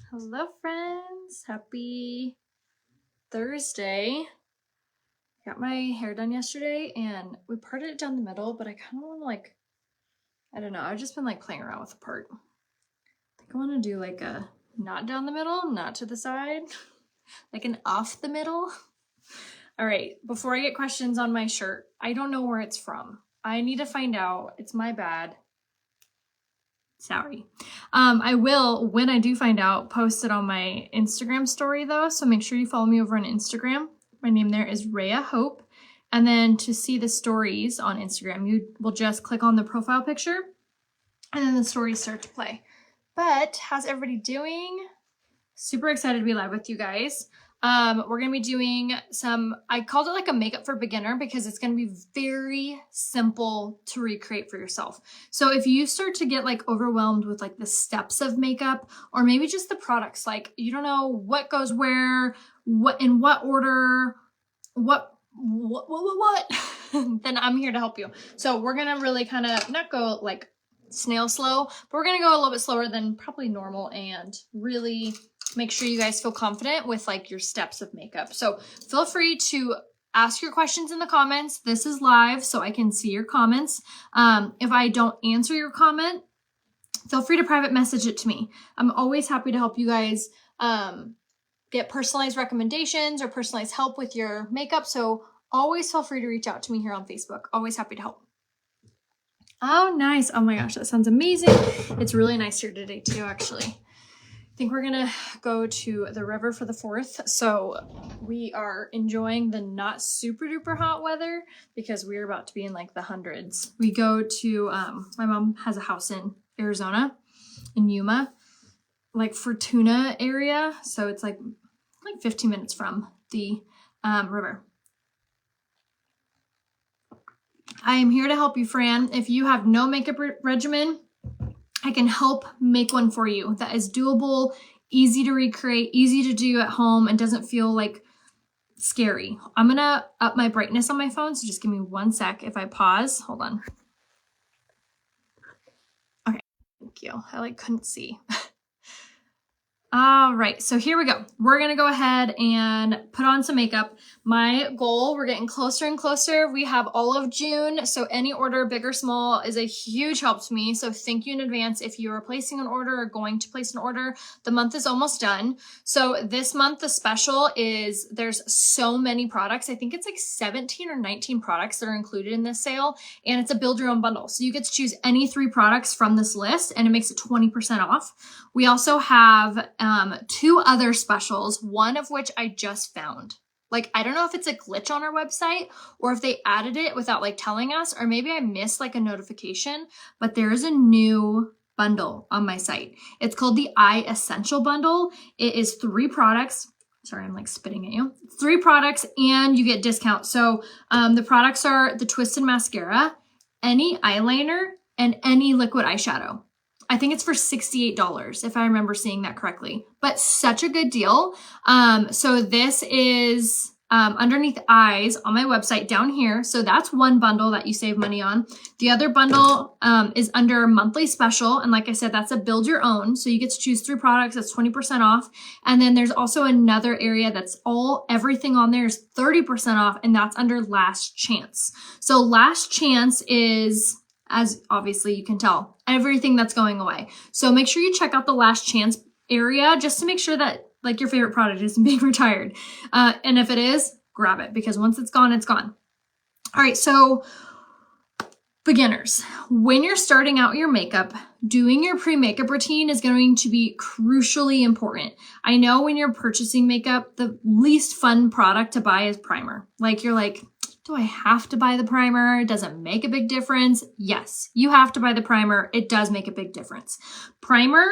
Hello friends, happy Thursday. Got my hair done yesterday and we parted it down the middle, but I kind of want to I don't know, I've just been playing around with the part. I think I want to do a not down the middle, not to the side, like an off the middle. All right, before I get questions on my shirt, I don't know where it's from. I need to find out. It's my bad. Sorry. I will, when I do find out, post it on my Instagram story though. So make sure you follow me over on Instagram. My name there is Rhea Hope. And then to see the stories on Instagram, you will just click on the profile picture and then the stories start to play. But how's everybody doing? Super excited to be live with you guys. We're going to be doing I called it a makeup for beginner because it's going to be very simple to recreate for yourself. So if you start to get overwhelmed with the steps of makeup or maybe just the products, you don't know what goes where, what in what order, what, then I'm here to help you. So we're going to really kind of not go snail slow, but we're going to go a little bit slower than probably normal and really make sure you guys feel confident with your steps of makeup. So feel free to ask your questions in the comments. This is live, so I can see your comments. If I don't answer your comment, feel free to private message it to me. I'm always happy to help you guys get personalized recommendations or personalized help with your makeup. So always feel free to reach out to me here on Facebook. Always happy to help. Oh, nice. Oh my gosh, that sounds amazing. It's really nice here today too, actually. I think we're gonna go to the river for the 4th. So we are enjoying the not super duper hot weather because we're about to be in the hundreds. We go to, my mom has a house in Arizona, in Yuma, Fortuna area. So it's like 15 minutes from the river. I am here to help you, Fran. If you have no makeup regimen, I can help make one for you that is doable, easy to recreate, easy to do at home, and doesn't feel scary. I'm gonna up my brightness on my phone, so just give me 1 sec. If I pause, hold on. Okay, thank you. I couldn't see. All right, so here we go. We're gonna go ahead and put on some makeup. My goal, we're getting closer and closer. We have all of June, so any order, big or small, is a huge help to me. So thank you in advance if you are placing an order or going to place an order. The month is almost done. So this month, the special is there's so many products. I think it's 17 or 19 products that are included in this sale, and it's a build your own bundle. So you get to choose any 3 products from this list, and it makes it 20% off. We also have 2 other specials, one of which I just found. I don't know if it's a glitch on our website or if they added it without telling us, or maybe I missed a notification, but there is a new bundle on my site. It's called the Eye Essential Bundle. It is 3 products. Sorry, I'm spitting at you. 3 products and you get discount. So the products are the Twisted Mascara, any eyeliner, and any liquid eyeshadow. I think it's for $68 if I remember seeing that correctly, but such a good deal. So this is underneath eyes on my website down here. So that's one bundle that you save money on. The other bundle is under monthly special. And like I said, that's a build your own. So you get to choose 3 products. That's 20% off. And then there's also another area that's everything on there is 30% off. And that's under Last Chance. So Last Chance is, as obviously you can tell, everything that's going away. So make sure you check out the Last Chance area just to make sure that your favorite product isn't being retired. And if it is, grab it because once it's gone, it's gone. All right, so beginners, when you're starting out your makeup, doing your pre-makeup routine is going to be crucially important. I know when you're purchasing makeup, the least fun product to buy is primer. You're do I have to buy the primer? Does it make a big difference? Yes, you have to buy the primer. It does make a big difference. Primer,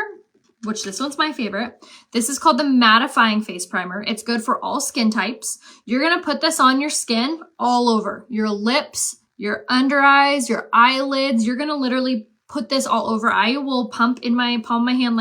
which this one's my favorite. This is called the Mattifying Face Primer. It's good for all skin types. You're gonna put this on your skin all over. Your lips, your under eyes, your eyelids. You're gonna literally put this all over. I will pump in my palm of my hand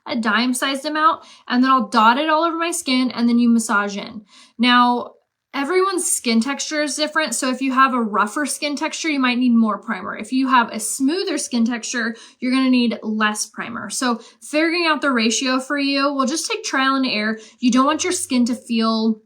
a dime-sized amount, and then I'll dot it all over my skin, and then you massage in. Now, everyone's skin texture is different. So if you have a rougher skin texture, you might need more primer. If you have a smoother skin texture, you're going to need less primer. So figuring out the ratio for you, we'll just take trial and error. You don't want your skin to feel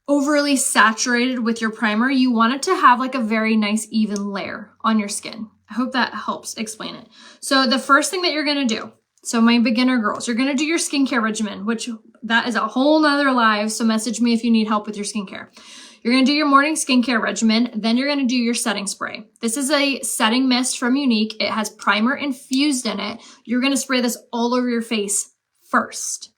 overly saturated with your primer. You want it to have like a very nice even layer on your skin. I hope that helps explain it. So the first thing that you're going to do, so my beginner girls, you're going to do your skincare regimen, which that is a whole nother live. So message me if you need help with your skincare. You're going to do your morning skincare regimen. Then you're going to do your setting spray. This is a setting mist from Younique. It has primer infused in it. You're going to spray this all over your face first.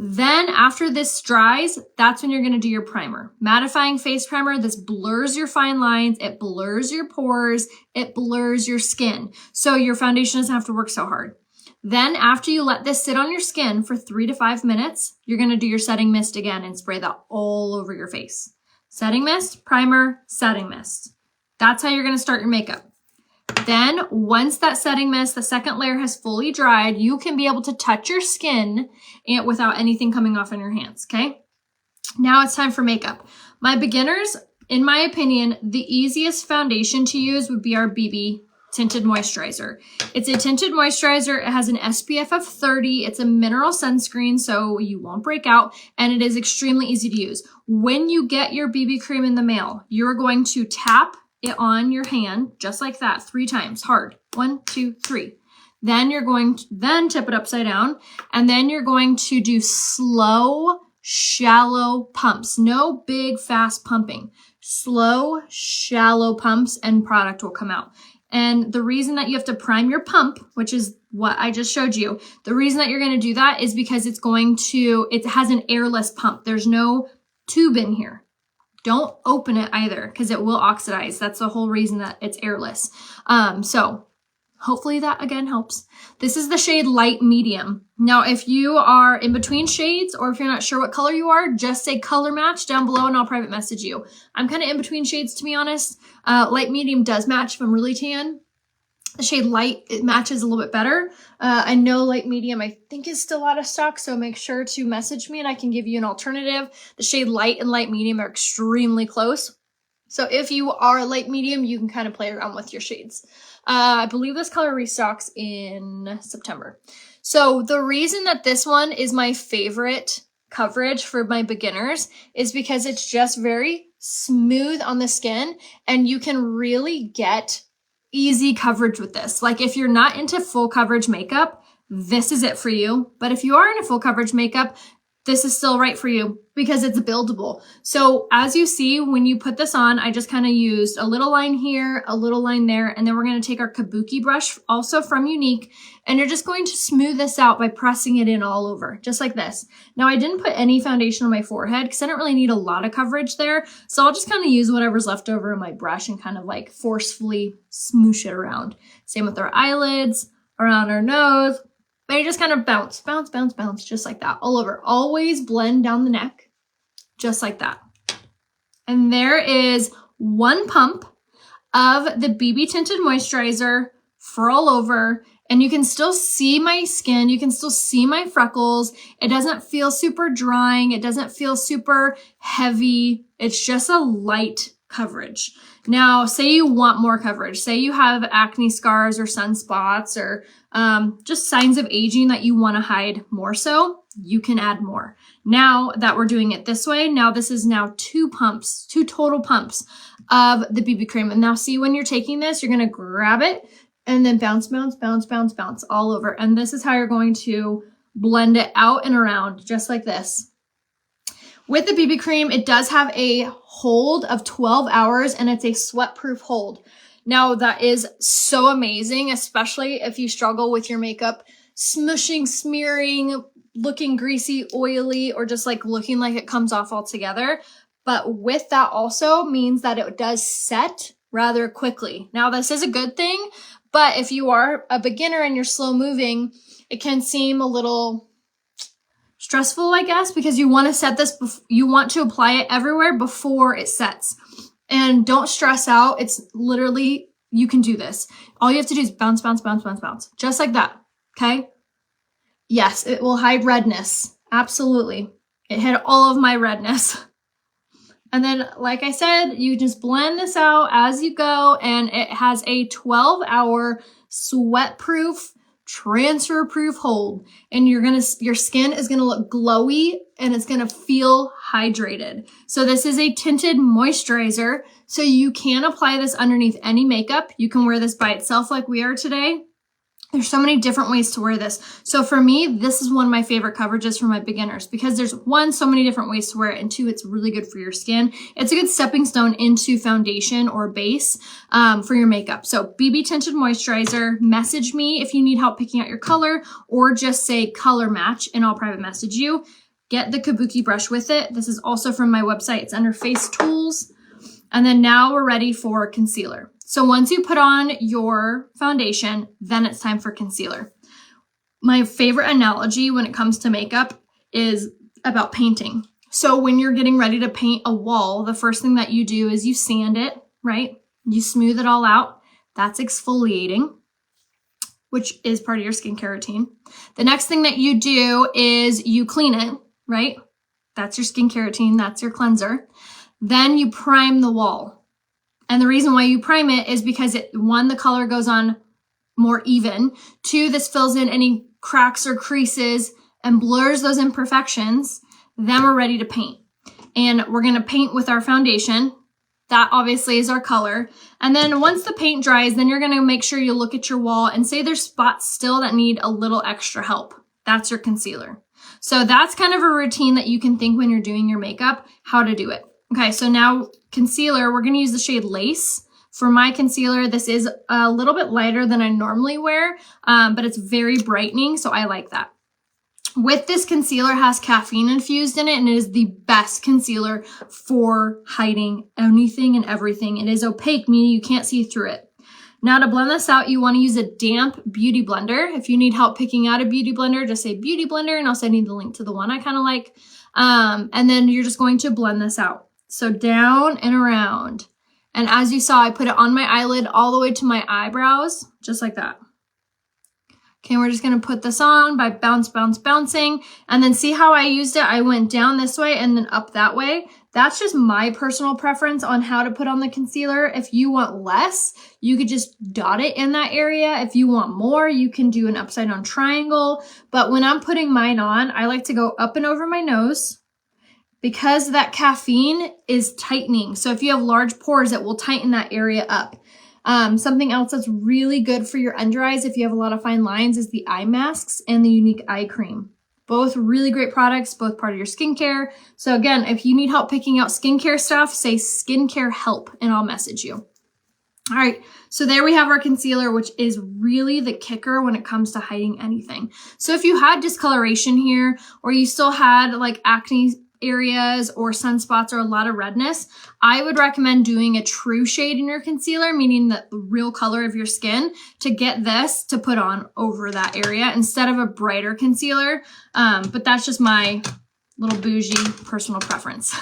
Then after this dries, that's when you're going to do your primer. Mattifying face primer, this blurs your fine lines, it blurs your pores, it blurs your skin. So your foundation doesn't have to work so hard. Then after you let this sit on your skin for 3 to 5 minutes, you're going to do your setting mist again and spray that all over your face. Setting mist, primer, setting mist. That's how you're going to start your makeup. Then once that setting mist, the second layer has fully dried, you can be able to touch your skin and without anything coming off on your hands, okay? Now it's time for makeup. My beginners, in my opinion, the easiest foundation to use would be our BB Tinted Moisturizer. It's a tinted moisturizer. It has an SPF of 30. It's a mineral sunscreen, so you won't break out, and it is extremely easy to use. When you get your BB cream in the mail, you're going to tap it on your hand just like that 3 times hard. 1, 2, 3. Then you're going to then tip it upside down, and then you're going to do slow, shallow pumps. No big, fast pumping. Slow, shallow pumps, and product will come out. And the reason that you have to prime your pump, which is what I just showed you, the reason that you're going to do that is because it has an airless pump. There's no tube in here. Don't open it either because it will oxidize. That's the whole reason that it's airless. So hopefully that again helps. This is the shade Light Medium. Now, if you are in between shades or if you're not sure what color you are, just say color match down below and I'll private message you. I'm kind of in between shades, to be honest. Light Medium does match if I'm really tan. The shade Light, it matches a little bit better. I know Light Medium, I think, is still out of stock, so make sure to message me and I can give you an alternative. The shade Light and Light Medium are extremely close. So if you are Light Medium, you can kind of play around with your shades. I believe this color restocks in September. So the reason that this one is my favorite coverage for my beginners is because it's just very smooth on the skin and you can really get easy coverage with this. Like if you're not into full coverage makeup, this is it for you. But if you are into full coverage makeup, this is still right for you because it's buildable. So as you see, when you put this on, I just kind of used a little line here, a little line there, and then we're going to take our Kabuki brush, also from Younique, and you're just going to smooth this out by pressing it in all over, just like this. Now, I didn't put any foundation on my forehead because I don't really need a lot of coverage there, so I'll just kind of use whatever's left over in my brush and kind of like forcefully smoosh it around. Same with our eyelids, around our nose. But you just kind of bounce, bounce, bounce, bounce, just like that, all over. Always blend down the neck, just like that. And there is one pump of the BB Tinted Moisturizer for all over. And you can still see my skin. You can still see my freckles. It doesn't feel super drying. It doesn't feel super heavy. It's just a light coverage. Now, say you want more coverage. Say you have acne scars or sunspots or just signs of aging that you want to hide more so, you can add more. Now that we're doing it this way, now this is now 2 total pumps of the BB cream. And now see, when you're taking this, you're going to grab it and then bounce, bounce, bounce, bounce, bounce all over. And this is how you're going to blend it out and around, just like this. With the BB cream, it does have a hold of 12 hours and it's a sweat-proof hold. Now that is so amazing, especially if you struggle with your makeup smushing, smearing, looking greasy, oily, or just like looking like it comes off altogether. But with that also means that it does set rather quickly. Now this is a good thing, but if you are a beginner and you're slow moving, it can seem a little stressful, I guess, because you want to set this, you want to apply it everywhere before it sets. And don't stress out. It's literally, you can do this. All you have to do is bounce, bounce, bounce, bounce, bounce. Just like that, okay? Yes, it will hide redness. Absolutely. It hid all of my redness. And then, like I said, you just blend this out as you go, and it has a 12-hour sweat-proof, transfer-proof hold. And your skin is gonna look glowy and it's gonna feel hydrated. So this is a tinted moisturizer. So you can apply this underneath any makeup. You can wear this by itself like we are today. There's so many different ways to wear this. So for me, this is one of my favorite coverages for my beginners because there's one, so many different ways to wear it, and two, it's really good for your skin. It's a good stepping stone into foundation or base for your makeup. So BB Tinted Moisturizer, message me if you need help picking out your color, or just say color match and I'll private message you. Get the Kabuki brush with it. This is also from my website. It's under Face Tools. And then now we're ready for concealer. So once you put on your foundation, then it's time for concealer. My favorite analogy when it comes to makeup is about painting. So when you're getting ready to paint a wall, the first thing that you do is you sand it, right? You smooth it all out. That's exfoliating, which is part of your skincare routine. The next thing that you do is you clean it, right? That's your skincare routine. That's your cleanser. Then you prime the wall. And the reason why you prime it is because one, the color goes on more even. Two, this fills in any cracks or creases and blurs those imperfections. Then we're ready to paint. And we're gonna paint with our foundation. That obviously is our color. And then once the paint dries, then you're gonna make sure you look at your wall and say there's spots still that need a little extra help. That's your concealer. So that's kind of a routine that you can think when you're doing your makeup, how to do it. Okay, so now concealer, we're gonna use the shade Lace. For my concealer, this is a little bit lighter than I normally wear, but it's very brightening, so I like that. With this concealer, has caffeine infused in it, and it is the best concealer for hiding anything and everything. It is opaque, meaning you can't see through it. Now to blend this out, you wanna use a damp beauty blender. If you need help picking out a beauty blender, just say beauty blender, and I'll send you the link to the one I kinda like. And then you're just going to blend this out. So down and around. And as you saw, I put it on my eyelid all the way to my eyebrows, just like that. Okay, we're just gonna put this on by bouncing. And then see how I used it? I went down this way and then up that way. That's just my personal preference on how to put on the concealer. If you want less, you could just dot it in that area. If you want more, you can do an upside down triangle. But when I'm putting mine on, I like to go up and over my nose, because that caffeine is tightening. So if you have large pores, it will tighten that area up. Something else that's really good for your under eyes if you have a lot of fine lines is the eye masks and the Unique Eye Cream. Both really great products, both part of your skincare. So again, if you need help picking out skincare stuff, say skincare help and I'll message you. All right, so there we have our concealer, which is really the kicker when it comes to hiding anything. So if you had discoloration here, or you still had like acne areas or sunspots or a lot of redness, I would recommend doing a true shade in your concealer, meaning the real color of your skin, to get this to put on over that area instead of a brighter concealer. But that's just my little bougie personal preference.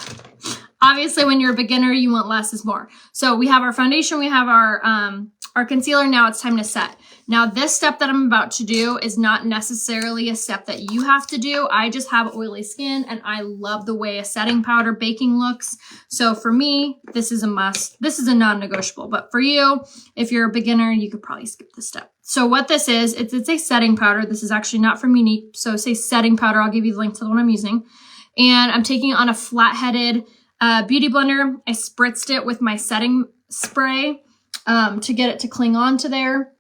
Obviously, when you're a beginner, you want less is more. So we have our foundation, we have our concealer. Now it's time to set. Now this step that I'm about to do is not necessarily a step that you have to do. I just have oily skin and I love the way a setting powder baking looks. So for me, this is a must. This is a non-negotiable, but for you, if you're a beginner, you could probably skip this step. So what this is, it's a setting powder. This is actually not from Unique. So say setting powder, I'll give you the link to the one I'm using. And I'm taking it on a flat-headed beauty blender. I spritzed it with my setting spray to get it to cling on to there.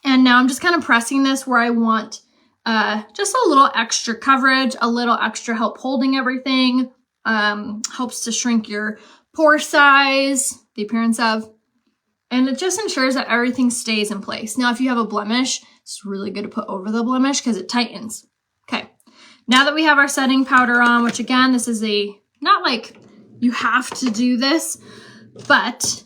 And now I'm just kind of pressing this where I want just a little extra coverage, a little extra help holding everything. Helps to shrink your pore size, the appearance of, and it just ensures that everything stays in place. Now, if you have a blemish, it's really good to put over the blemish because it tightens. Okay, now that we have our setting powder on, which again, this is not like you have to do this, but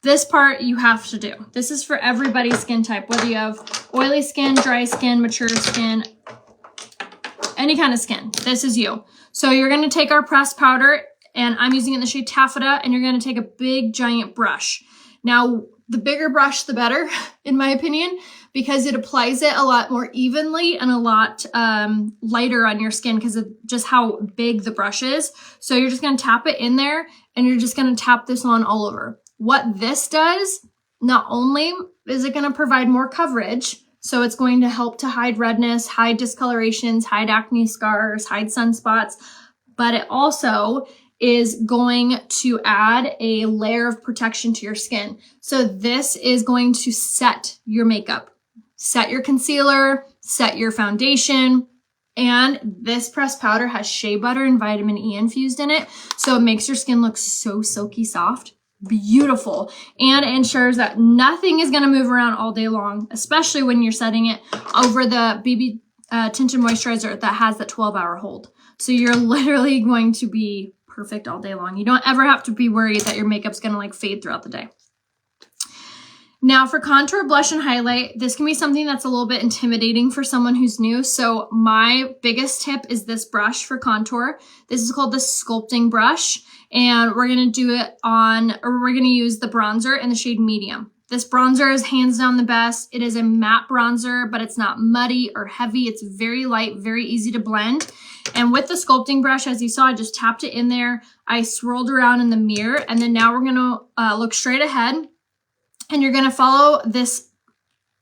this part you have to do. This is for everybody's skin type, whether you have oily skin, dry skin, mature skin, any kind of skin. This is you. So you're going to take our pressed powder, and I'm using it in the shade Taffeta, and you're going to take a big giant brush. Now, the bigger brush, the better, in my opinion, because it applies it a lot more evenly and a lot lighter on your skin because of just how big the brush is. So you're just going to tap it in there and you're just going to tap this on all over. What this does, not only is it going to provide more coverage, so it's going to help to hide redness, hide discolorations, hide acne scars, hide sunspots, but it also is going to add a layer of protection to your skin. So this is going to set your makeup, set your concealer, set your foundation, and this pressed powder has shea butter and vitamin E infused in it. So it makes your skin look so silky soft, beautiful, and it ensures that nothing is gonna move around all day long, especially when you're setting it over the BB tinted moisturizer that has that 12-hour hold. So you're literally going to be perfect all day long. You don't ever have to be worried that your makeup's gonna like fade throughout the day. Now for contour, blush, and highlight, this can be something that's a little bit intimidating for someone who's new. So my biggest tip is this brush for contour. This is called the sculpting brush, and we're gonna do it on, or we're gonna use the bronzer in the shade medium. This bronzer is hands down the best. It is a matte bronzer, but it's not muddy or heavy. It's very light, very easy to blend. And with the sculpting brush, as you saw, I just tapped it in there. I swirled around in the mirror, and then now we're gonna look straight ahead, and you're gonna follow this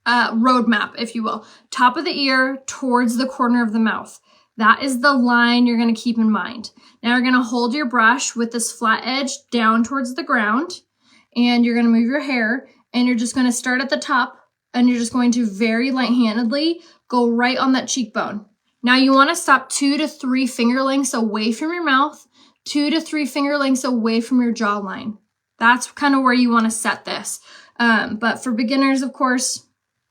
roadmap, if you will. Top of the ear towards the corner of the mouth. That is the line you're gonna keep in mind. Now you're gonna hold your brush with this flat edge down towards the ground, and you're gonna move your hair, and you're just gonna start at the top, and you're just going to very light-handedly go right on that cheekbone. Now you wanna stop 2 to 3 finger lengths away from your mouth, 2 to 3 finger lengths away from your jawline. That's kind of where you wanna set this. But for beginners, of course,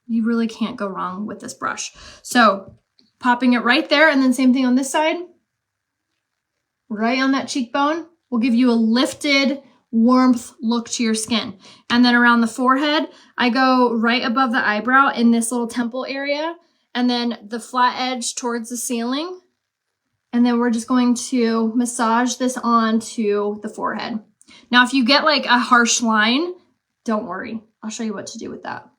you really can't go wrong with this brush. So popping it right there, and then same thing on this side, right on that cheekbone, will give you a lifted warmth look to your skin. And then around the forehead, I go right above the eyebrow in this little temple area, and then the flat edge towards the ceiling. And then we're just going to massage this onto the forehead. Now, if you get like a harsh line, don't worry. I'll show you what to do with that.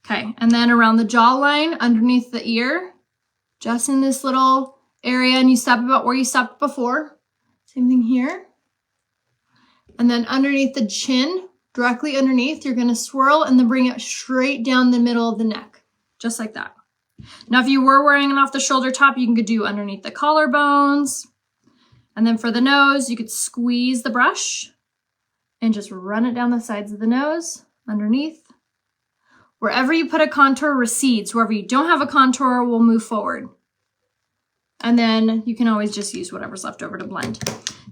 Okay, and then around the jawline, underneath the ear, just in this little area, and you stop about where you stopped before. Same thing here. And then underneath the chin, directly underneath, you're gonna swirl and then bring it straight down the middle of the neck, just like that. Now, if you were wearing an off-the-shoulder top, you could do underneath the collarbones. And then for the nose, you could squeeze the brush and just run it down the sides of the nose, underneath. Wherever you put a contour recedes. Wherever you don't have a contour will move forward. And then you can always just use whatever's left over to blend.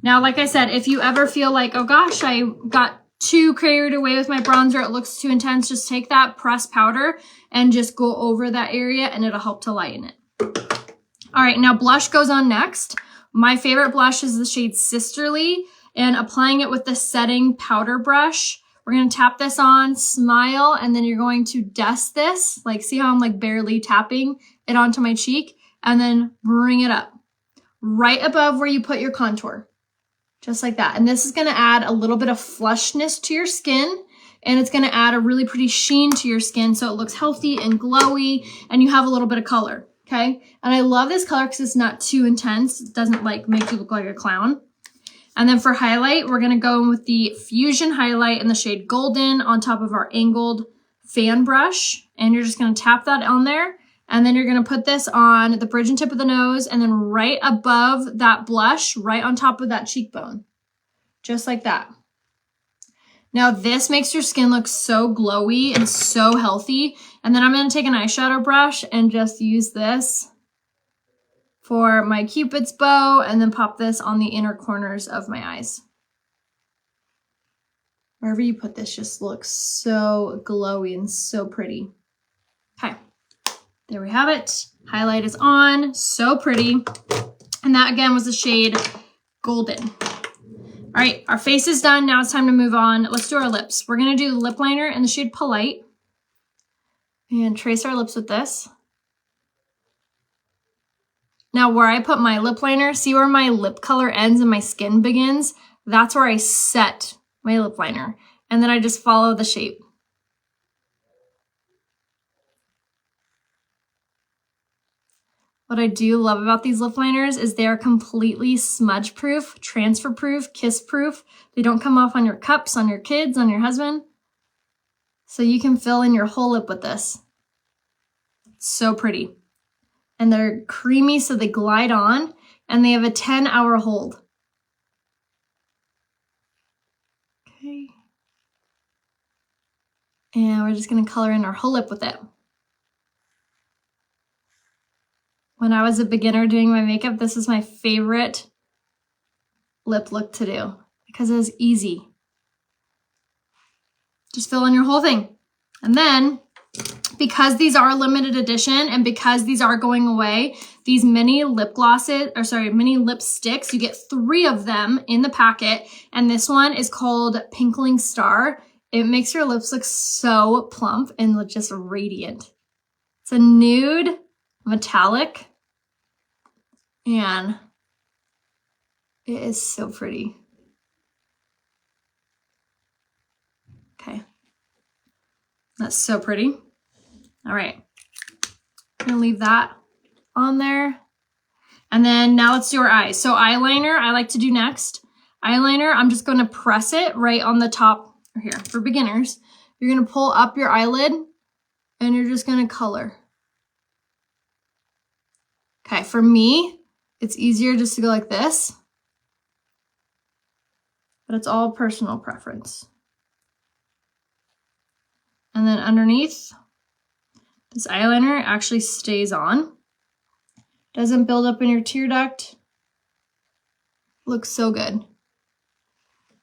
Now, like I said, if you ever feel like, oh gosh, I got too carried away with my bronzer, it looks too intense, just take that pressed powder and just go over that area and it'll help to lighten it. All right, now blush goes on next. My favorite blush is the shade Sisterly, and applying it with the setting powder brush. We're gonna tap this on, smile, and then you're going to dust this. Like, see how I'm like barely tapping it onto my cheek, and then bring it up right above where you put your contour, just like that. And this is gonna add a little bit of flushness to your skin, and it's gonna add a really pretty sheen to your skin so it looks healthy and glowy, and you have a little bit of color, okay? And I love this color because it's not too intense. It doesn't like make you look like a clown. And then for highlight, we're gonna go in with the Fusion highlight in the shade Golden on top of our angled fan brush. And you're just gonna tap that on there. And then you're gonna put this on the bridge and tip of the nose, and then right above that blush, right on top of that cheekbone. Just like that. Now this makes your skin look so glowy and so healthy. And then I'm gonna take an eyeshadow brush and just use this for my Cupid's bow, and then pop this on the inner corners of my eyes. Wherever you put this just looks so glowy and so pretty. Okay, there we have it. Highlight is on, so pretty. And that again was the shade Golden. All right, our face is done. Now it's time to move on. Let's do our lips. We're gonna do the lip liner in the shade Polite and trace our lips with this. Now where I put my lip liner, see where my lip color ends and my skin begins? That's where I set my lip liner. And then I just follow the shape. What I do love about these lip liners is they are completely smudge proof, transfer proof, kiss proof. They don't come off on your cups, on your kids, on your husband. So you can fill in your whole lip with this. It's so pretty. And they're creamy, so they glide on, and they have a 10-hour hold. Okay. And we're just gonna color in our whole lip with it. When I was a beginner doing my makeup, this is my favorite lip look to do because it was easy. Just fill in your whole thing. And then, because these are limited edition and because these are going away, these mini lip glosses, or sorry, mini lipsticks, you get 3 of them in the packet. And this one is called Pinkling Star. It makes your lips look so plump and look just radiant. It's a nude metallic, and it is so pretty. Okay, that's so pretty. All right, I'm gonna leave that on there. And then now let's do our eyes. So eyeliner, I like to do next. Eyeliner, I'm just gonna press it right on the top here. For beginners, you're gonna pull up your eyelid and you're just gonna color. Okay, for me, it's easier just to go like this, but it's all personal preference. And then underneath, this eyeliner actually stays on. Doesn't build up in your tear duct. Looks so good.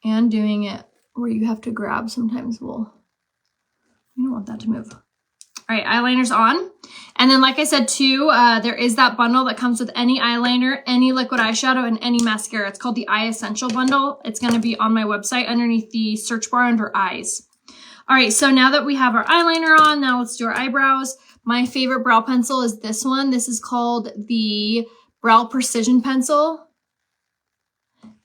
And doing it where you have to grab sometimes you don't want that to move. All right, eyeliner's on. And then like I said too, there is that bundle that comes with any eyeliner, any liquid eyeshadow, and any mascara. It's called the Eye Essential Bundle. It's gonna be on my website underneath the search bar under eyes. All right, so now that we have our eyeliner on, now let's do our eyebrows. My favorite brow pencil is this one. This is called the Brow Precision Pencil.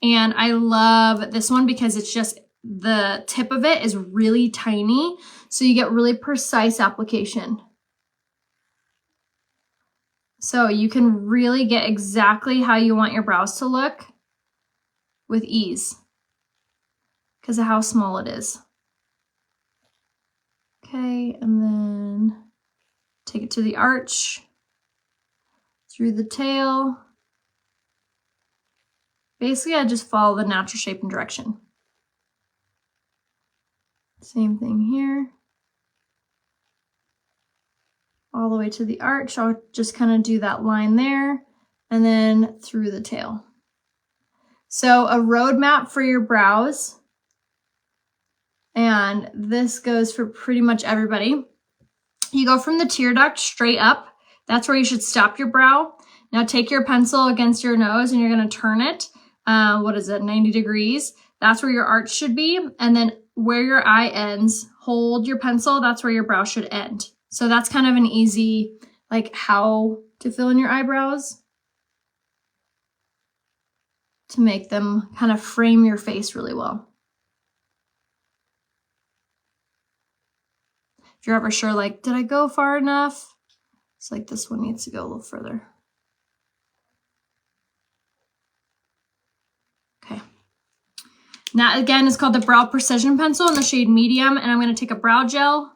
And I love this one because it's just, the tip of it is really tiny, so you get really precise application. So you can really get exactly how you want your brows to look with ease because of how small it is. Okay, and then take it to the arch, through the tail. Basically, I just follow the natural shape and direction. Same thing here. All the way to the arch. I'll just kind of do that line there and then through the tail. So a roadmap for your brows. And this goes for pretty much everybody. You go from the tear duct straight up. That's where you should stop your brow. Now take your pencil against your nose and you're going to turn it. 90 degrees. That's where your arch should be. And then where your eye ends, hold your pencil. That's where your brow should end. So that's kind of an easy, like, how to fill in your eyebrows to make them kind of frame your face really well. If you're ever sure, like, did I go far enough? It's like this one needs to go a little further. Okay. Now, again, it's called the Brow Precision Pencil in the shade Medium, and I'm going to take a brow gel.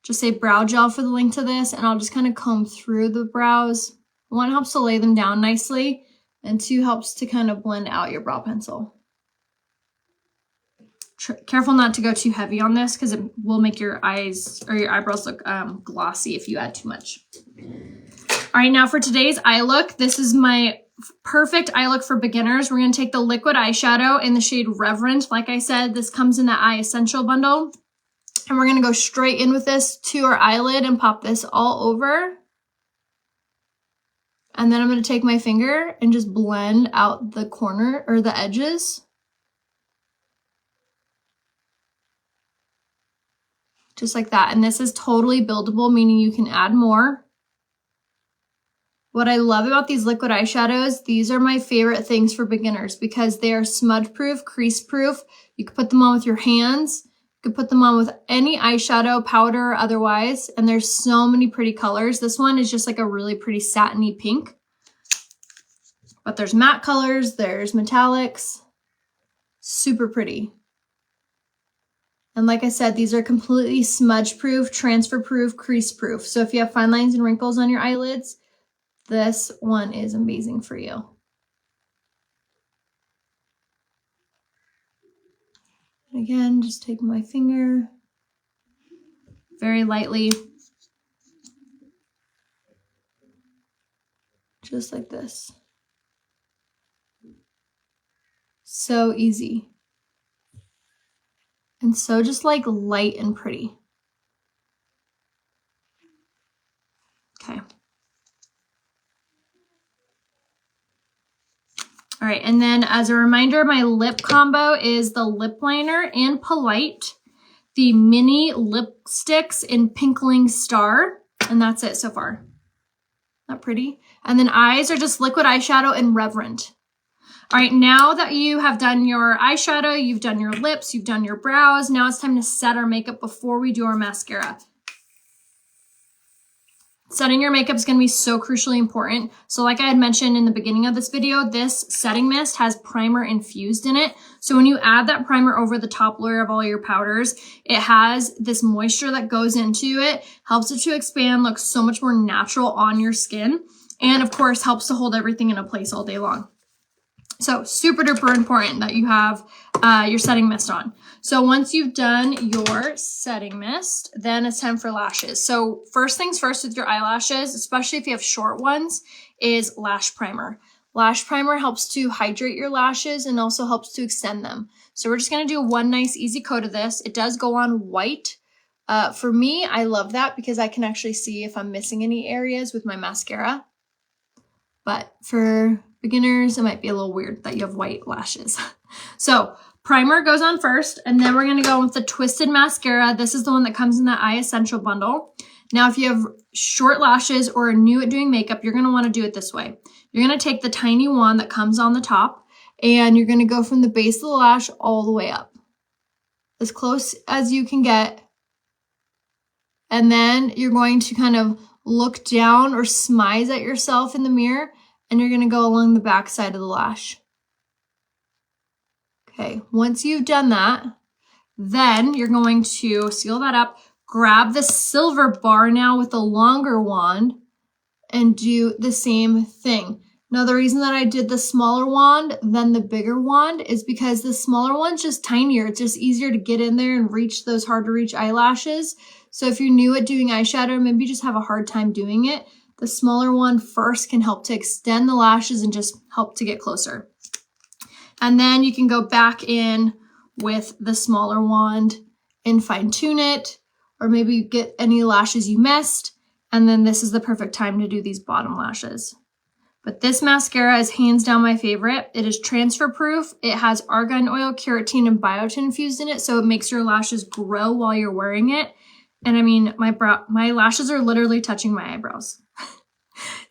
Just say brow gel for the link to this, and I'll just kind of comb through the brows. 1 helps to lay them down nicely, and 2 helps to kind of blend out your brow pencil. Careful not to go too heavy on this because it will make your eyes or your eyebrows look glossy if you add too much. All right, now for today's eye look, this is my perfect eye look for beginners. We're going to take the liquid eyeshadow in the shade Reverend. Like I said, this comes in the Eye Essential Bundle. And we're going to go straight in with this to our eyelid and pop this all over. And then I'm going to take my finger and just blend out the corner or the edges. Just like that. And this is totally buildable, meaning you can add more. What I love about these liquid eyeshadows, these are my favorite things for beginners because they are smudge proof, crease proof. You can put them on with your hands. You could put them on with any eyeshadow, powder, or otherwise, and there's so many pretty colors. This one is just like a really pretty satiny pink. But there's matte colors, there's metallics. Super pretty. And like I said, these are completely smudge proof, transfer proof, crease proof. So if you have fine lines and wrinkles on your eyelids, this one is amazing for you. And again, just take my finger very lightly, just like this. So easy. And so just like light and pretty. Okay. All right, and then as a reminder, my lip combo is the lip liner and Polite, the mini lipsticks in Pinkling Star, and that's it so far. Not pretty. And then eyes are just liquid eyeshadow and Reverent. All right, now that you have done your eyeshadow, you've done your lips, you've done your brows, now it's time to set our makeup before we do our mascara. Setting your makeup is going to be so crucially important. So like I had mentioned in the beginning of this video, this setting mist has primer infused in it. So when you add that primer over the top layer of all your powders, it has this moisture that goes into it, helps it to expand, look so much more natural on your skin, and of course helps to hold everything in a place all day long. So super duper important that you have your setting mist on. So once you've done your setting mist, then it's time for lashes. So first things first with your eyelashes, especially if you have short ones, is lash primer. Lash primer helps to hydrate your lashes and also helps to extend them. So we're just going to do one nice easy coat of this. It does go on white. For me, I love that because I can actually see if I'm missing any areas with my mascara. But for beginners, it might be a little weird that you have white lashes. So primer goes on first, and then we're going to go with the Twisted Mascara. This is the one that comes in that Eye Essential bundle. Now, if you have short lashes or are new at doing makeup, you're going to want to do it this way. You're going to take the tiny wand that comes on the top, and you're going to go from the base of the lash all the way up, as close as you can get. And then you're going to kind of look down or smize at yourself in the mirror, and you're going to go along the back side of the lash. Okay, once you've done that, then you're going to seal that up, grab the silver bar now with the longer wand, and do the same thing. Now, the reason that I did the smaller wand than the bigger wand is because the smaller one's just tinier. It's just easier to get in there and reach those hard to reach eyelashes. So if you're new at doing eyeshadow, maybe you just have a hard time doing it, the smaller one first can help to extend the lashes and just help to get closer. And then you can go back in with the smaller wand and fine tune it, or maybe you get any lashes you missed. And then this is the perfect time to do these bottom lashes. But this mascara is hands down my favorite. It is transfer proof. It has argan oil, keratin, and biotin infused in it, so it makes your lashes grow while you're wearing it. And I mean, my lashes are literally touching my eyebrows.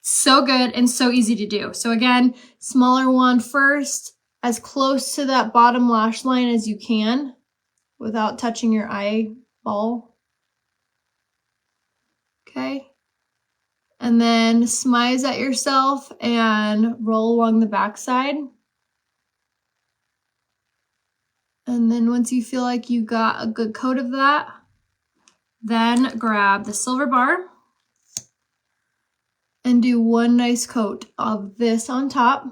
So good and so easy to do. So again, smaller wand first, as close to that bottom lash line as you can without touching your eyeball. Okay. And then smize at yourself and roll along the backside. And then once you feel like you got a good coat of that, then grab the silver bar and do one nice coat of this on top,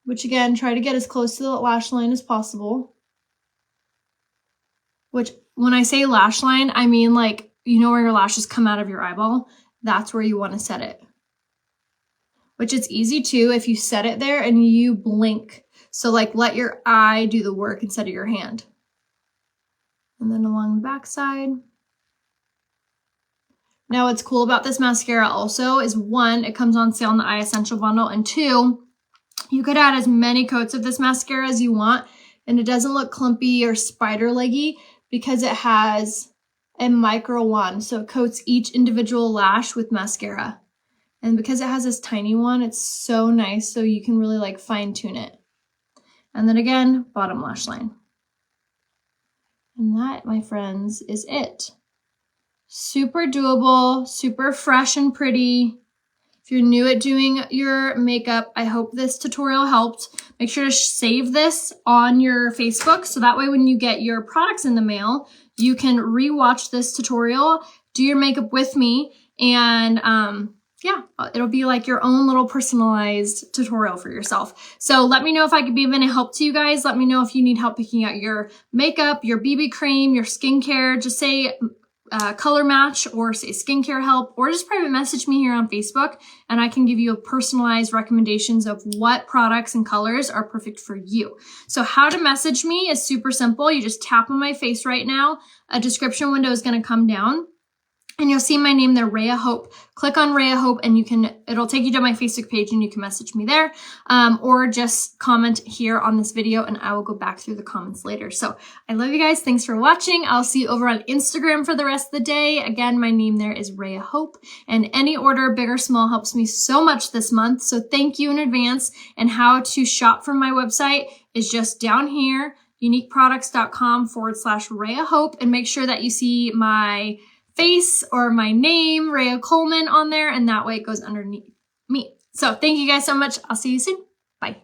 which again, try to get as close to the lash line as possible. Which, when I say lash line, I mean like, you know where your lashes come out of your eyeball? That's where you want to set it. Which it's easy too if you set it there and you blink. So like let your eye do the work instead of your hand. And then along the back side. Now what's cool about this mascara also is one, it comes on sale in the Eye Essential bundle, and two, you could add as many coats of this mascara as you want, and it doesn't look clumpy or spider leggy because it has a micro wand, so it coats each individual lash with mascara. And because it has this tiny one, it's so nice, so you can really like fine tune it. And then again, bottom lash line. And that, my friends, is it. Super doable, super fresh and pretty. If you're new at doing your makeup, I hope this tutorial helped. Make sure to save this on your Facebook so that way when you get your products in the mail, you can rewatch this tutorial, do your makeup with me, and yeah, it'll be like your own little personalized tutorial for yourself. So let me know if I could be of any help to you guys. Let me know if you need help picking out your makeup, your BB cream, your skincare. Just say color match or say skincare help, or just private message me here on Facebook and I can give you a personalized recommendations of what products and colors are perfect for you. So how to message me is super simple. You just tap on my face right now. A description window is going to come down. And you'll see my name there, Rhea Hope. Click on Rhea Hope and it'll take you to my Facebook page and you can message me there. Or just comment here on this video and I will go back through the comments later. So I love you guys. Thanks for watching. I'll see you over on Instagram for the rest of the day. Again, my name there is Rhea Hope, and any order, big or small, helps me so much this month. So thank you in advance. And how to shop from my website is just down here, uniqueproducts.com/Rhea Hope, and make sure that you see my face or my name, Rhea Coleman, on there, and that way it goes underneath me. So thank you guys so much. I'll see you soon. Bye.